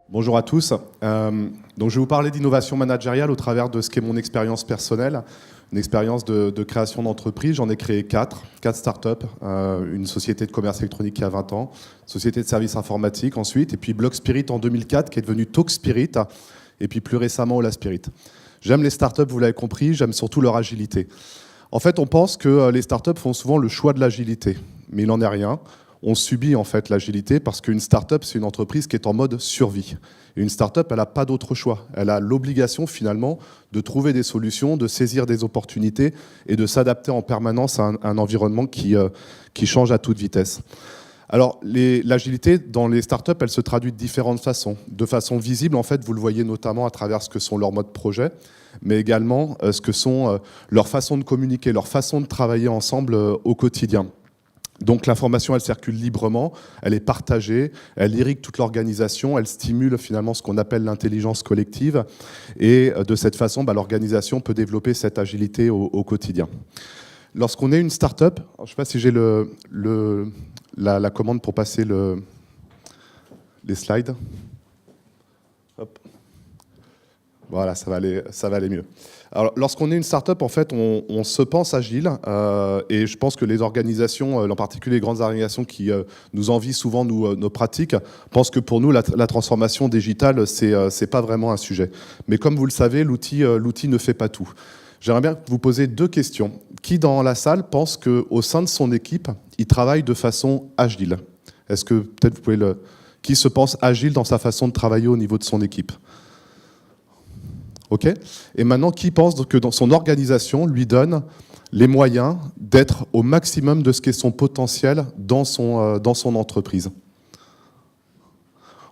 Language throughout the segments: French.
Bonjour à tous. Donc je vais vous parler d'innovation managériale au travers de ce qu'est mon expérience personnelle, une expérience de création d'entreprise. J'en ai créé 4 startups, une société de commerce électronique qui a 20 ans, une société de services informatiques ensuite, et puis Block Spirit en 2004 qui est devenu Talk Spirit, et puis plus récemment Ola Spirit. J'aime les startups, vous l'avez compris, j'aime surtout leur agilité. En fait, on pense que les startups font souvent le choix de l'agilité, mais il n'en est rien. On subit en fait l'agilité parce qu'une start-up, c'est une entreprise qui est en mode survie. Et une start-up, elle n'a pas d'autre choix. Elle a l'obligation finalement de trouver des solutions, de saisir des opportunités et de s'adapter en permanence à un environnement qui change à toute vitesse. Alors, l'agilité dans les startups, elle se traduit de différentes façons. De façon visible, en fait, vous le voyez notamment à travers ce que sont leurs modes projet, mais également ce que sont leurs façons de communiquer, leurs façons de travailler ensemble au quotidien. Donc l'information, elle circule librement, elle est partagée, elle irrigue toute l'organisation, elle stimule finalement ce qu'on appelle l'intelligence collective. Et de cette façon, l'organisation peut développer cette agilité au quotidien. Lorsqu'on est une start-up, je ne sais pas si j'ai la commande pour passer les slides. Hop. Voilà, ça va aller mieux. Alors, lorsqu'on est une start-up, en fait, on se pense agile, et je pense que les organisations, en particulier les grandes organisations qui nous envient souvent nos pratiques, pensent que pour nous, la transformation digitale, c'est pas vraiment un sujet. Mais comme vous le savez, l'outil ne fait pas tout. J'aimerais bien vous poser 2 questions. Qui dans la salle pense qu'au sein de son équipe, il travaille de façon agile? Est-ce que peut-être vous pouvez Qui se pense agile dans sa façon de travailler au niveau de son équipe? Ok. Et maintenant, qui pense que dans son organisation lui donne les moyens d'être au maximum de ce qu'est son potentiel dans son entreprise?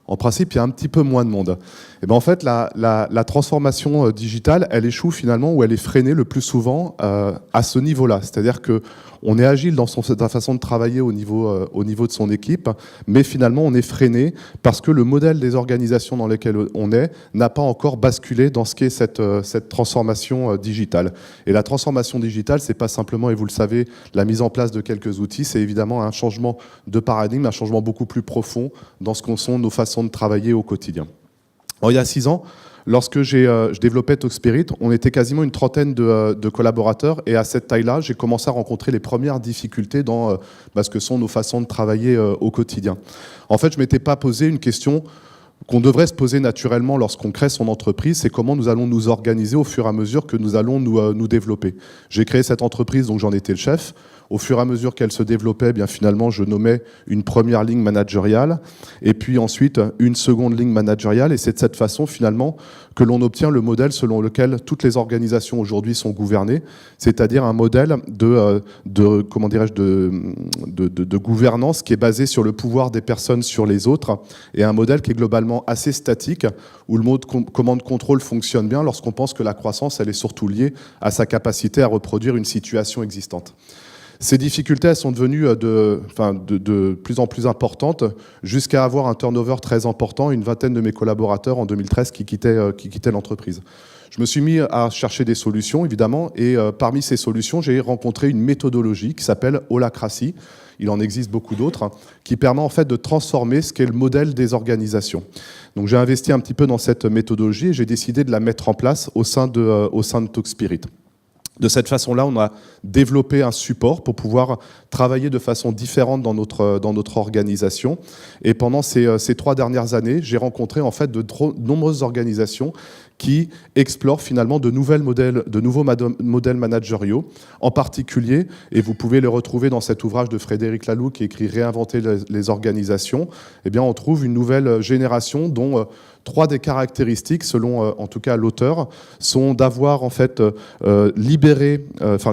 En principe, il y a un petit peu moins de monde. Et en fait, la transformation digitale, elle échoue finalement, ou elle est freinée le plus souvent à ce niveau-là. C'est-à-dire qu'on est agile dans sa façon de travailler au niveau de son équipe, mais finalement, on est freiné parce que le modèle des organisations dans lesquelles on est n'a pas encore basculé dans ce qu'est cette transformation digitale. Et la transformation digitale, c'est pas simplement, et vous le savez, la mise en place de quelques outils, c'est évidemment un changement de paradigme, un changement beaucoup plus profond dans ce qu'on sont nos façons de travailler au quotidien. Alors, il y a 6 ans, lorsque je développais Talk Spirit, on était quasiment une trentaine de collaborateurs, et à cette taille-là, j'ai commencé à rencontrer les premières difficultés dans ce que sont nos façons de travailler au quotidien. En fait, je ne m'étais pas posé une question qu'on devrait se poser naturellement lorsqu'on crée son entreprise, c'est comment nous allons nous organiser au fur et à mesure que nous allons nous développer. J'ai créé cette entreprise, donc j'en étais le chef. Au fur et à mesure qu'elle se développait, finalement, je nommais une première ligne managériale et puis ensuite une seconde ligne managériale. Et c'est de cette façon, finalement, que l'on obtient le modèle selon lequel toutes les organisations aujourd'hui sont gouvernées, c'est-à-dire un modèle de gouvernance qui est basé sur le pouvoir des personnes sur les autres et un modèle qui est globalement assez statique, où le mode commande-contrôle fonctionne bien lorsqu'on pense que la croissance, elle est surtout liée à sa capacité à reproduire une situation existante. Ces difficultés, elles sont devenues de plus en plus importantes, jusqu'à avoir un turnover très important, une vingtaine de mes collaborateurs en 2013 qui quittaient l'entreprise. Je me suis mis à chercher des solutions, évidemment, et parmi ces solutions, j'ai rencontré une méthodologie qui s'appelle Holacracy. Il en existe beaucoup d'autres, qui permet en fait de transformer ce qu'est le modèle des organisations. Donc j'ai investi un petit peu dans cette méthodologie et j'ai décidé de la mettre en place au sein de Talk Spirit. De cette façon-là, on a développé un support pour pouvoir travailler de façon différente dans notre organisation. Et pendant ces 3 dernières années, j'ai rencontré en fait de nombreuses organisations qui explorent finalement de nouveaux modèles managériaux. En particulier, et vous pouvez le retrouver dans cet ouvrage de Frédéric Laloux qui écrit « Réinventer les organisations », eh bien, on trouve une nouvelle génération dont 3 des caractéristiques, selon en tout cas l'auteur, sont d'avoir en fait libéré,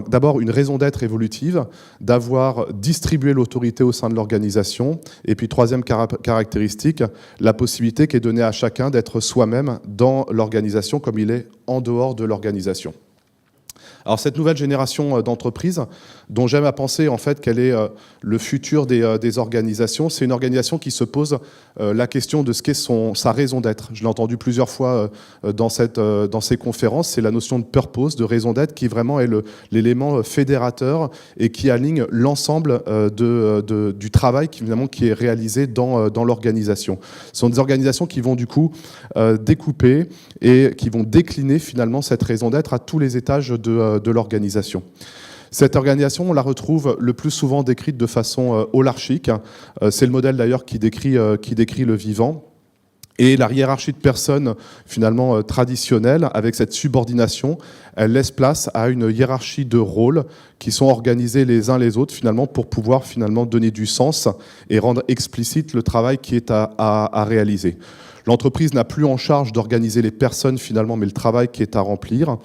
d'abord une raison d'être évolutive, d'avoir distribué l'autorité au sein de l'organisation, et puis 3e caractéristique, la possibilité qui est donnée à chacun d'être soi-même dans l'organisation comme il est en dehors de l'organisation. Alors cette nouvelle génération d'entreprises, dont j'aime à penser en fait qu'elle est le futur des organisations, c'est une organisation qui se pose la question de ce qu'est sa raison d'être. Je l'ai entendu plusieurs fois dans ces conférences, c'est la notion de purpose, de raison d'être, qui vraiment est l'élément fédérateur et qui aligne l'ensemble du travail qui est réalisé dans l'organisation. Ce sont des organisations qui vont du coup découper et qui vont décliner finalement cette raison d'être à tous les étages de l'organisation. Cette organisation, on la retrouve le plus souvent décrite de façon holarchique. C'est le modèle d'ailleurs qui décrit le vivant. Et la hiérarchie de personnes, finalement traditionnelle, avec cette subordination, elle laisse place à une hiérarchie de rôles qui sont organisés les uns les autres, finalement, pour pouvoir finalement donner du sens et rendre explicite le travail qui est à réaliser. L'entreprise n'a plus en charge d'organiser les personnes finalement, mais le travail qui est à remplir.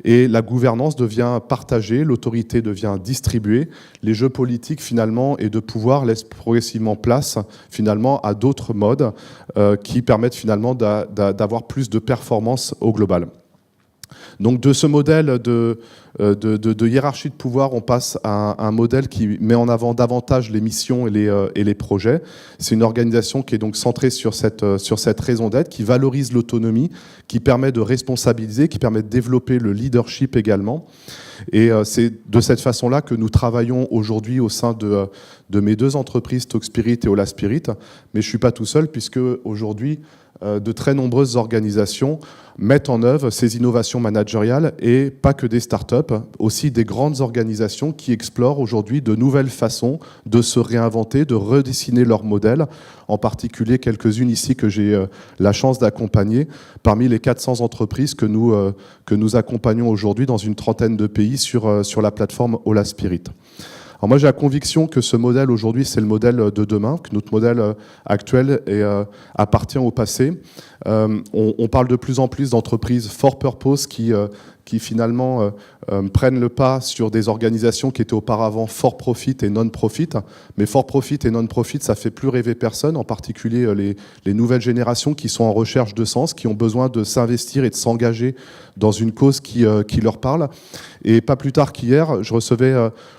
Et la gouvernance devient partagée, l'autorité devient distribuée. Les jeux politiques finalement et de pouvoir laissent progressivement place finalement à d'autres modes qui permettent finalement d'avoir plus de performance au global. Donc de ce modèle de hiérarchie de pouvoir, on passe à un modèle qui met en avant davantage les missions et les projets. C'est une organisation qui est donc centrée sur cette raison d'être, qui valorise l'autonomie, qui permet de responsabiliser, qui permet de développer le leadership également. Et c'est de cette façon-là que nous travaillons aujourd'hui au sein de mes deux entreprises, Talkspirit et Holaspirit. Mais je ne suis pas tout seul, puisque aujourd'hui, de très nombreuses organisations mettent en œuvre ces innovations managériales et pas que des startups, aussi des grandes organisations qui explorent aujourd'hui de nouvelles façons de se réinventer, de redessiner leur modèle, en particulier quelques-unes ici que j'ai la chance d'accompagner parmi les 400 entreprises que nous accompagnons aujourd'hui dans une trentaine de pays sur la plateforme Holaspirit. Alors moi, j'ai la conviction que ce modèle aujourd'hui, c'est le modèle de demain, que notre modèle actuel appartient au passé. On parle de plus en plus d'entreprises for purpose qui finalement prennent le pas sur des organisations qui étaient auparavant for profit et non profit. Mais for profit et non profit, ça fait plus rêver personne, en particulier les nouvelles générations qui sont en recherche de sens, qui ont besoin de s'investir et de s'engager dans une cause qui leur parle. Et pas plus tard qu'hier, je recevais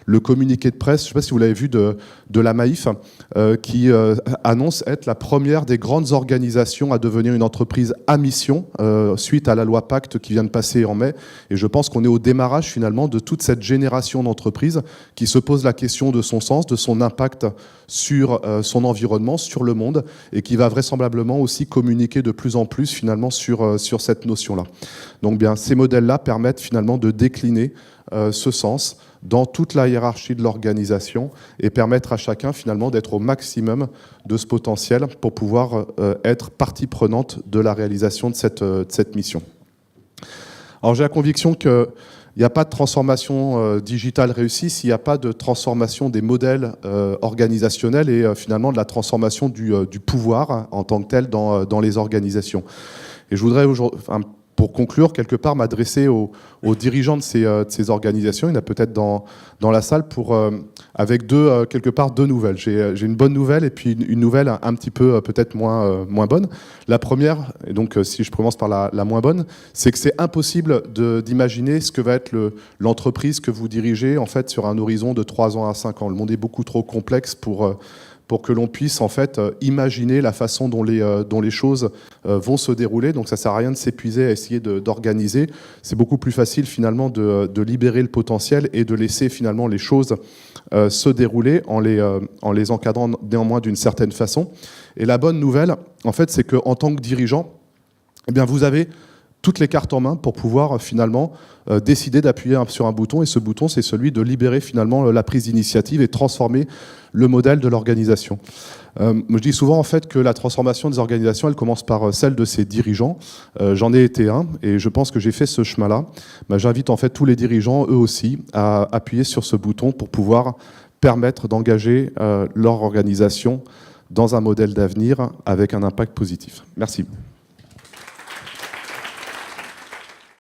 le communiqué de presse, je ne sais pas si vous l'avez vu, de la Maïf, qui annonce être la première des grandes organisations à devenir une entreprise à mission, suite à la loi Pacte qui vient de passer en mai. Et je pense qu'on est au démarrage finalement de toute cette génération d'entreprises qui se pose la question de son sens, de son impact sur son environnement, sur le monde, et qui va vraisemblablement aussi communiquer de plus en plus finalement sur cette notion-là. Donc bien, ces modèles-là permettent finalement de décliner ce sens dans toute la hiérarchie de l'organisation et permettre à chacun finalement d'être au maximum de ce potentiel pour pouvoir être partie prenante de la réalisation de cette mission. Alors j'ai la conviction qu'il n'y a pas de transformation digitale réussie s'il n'y a pas de transformation des modèles organisationnels et finalement de la transformation du pouvoir en tant que tel dans les organisations. Et je voudrais aujourd'hui, pour conclure, quelque part, m'adresser aux dirigeants de ces organisations. Il y en a peut-être dans la salle avec quelque part deux nouvelles. J'ai une bonne nouvelle et puis une nouvelle un petit peu peut-être moins bonne. La première, et donc si je commence par la moins bonne, c'est que c'est impossible d'imaginer ce que va être l'entreprise que vous dirigez en fait sur un horizon de 3 ans à 5 ans. Le monde est beaucoup trop complexe pour que l'on puisse en fait imaginer la façon dont les choses vont se dérouler. Donc ça ne sert à rien de s'épuiser à essayer d'organiser. C'est beaucoup plus facile finalement de libérer le potentiel et de laisser finalement les choses se dérouler en les encadrant néanmoins d'une certaine façon. Et la bonne nouvelle, en fait, c'est qu'en tant que dirigeant, eh bien, vous avez toutes les cartes en main pour pouvoir finalement décider d'appuyer sur un bouton, et ce bouton, c'est celui de libérer finalement la prise d'initiative et transformer le modèle de l'organisation. Je dis souvent en fait que la transformation des organisations, elle commence par celle de ses dirigeants. J'en ai été un et je pense que j'ai fait ce chemin-là. J'invite en fait tous les dirigeants, eux aussi, à appuyer sur ce bouton pour pouvoir permettre d'engager leur organisation dans un modèle d'avenir avec un impact positif. Merci.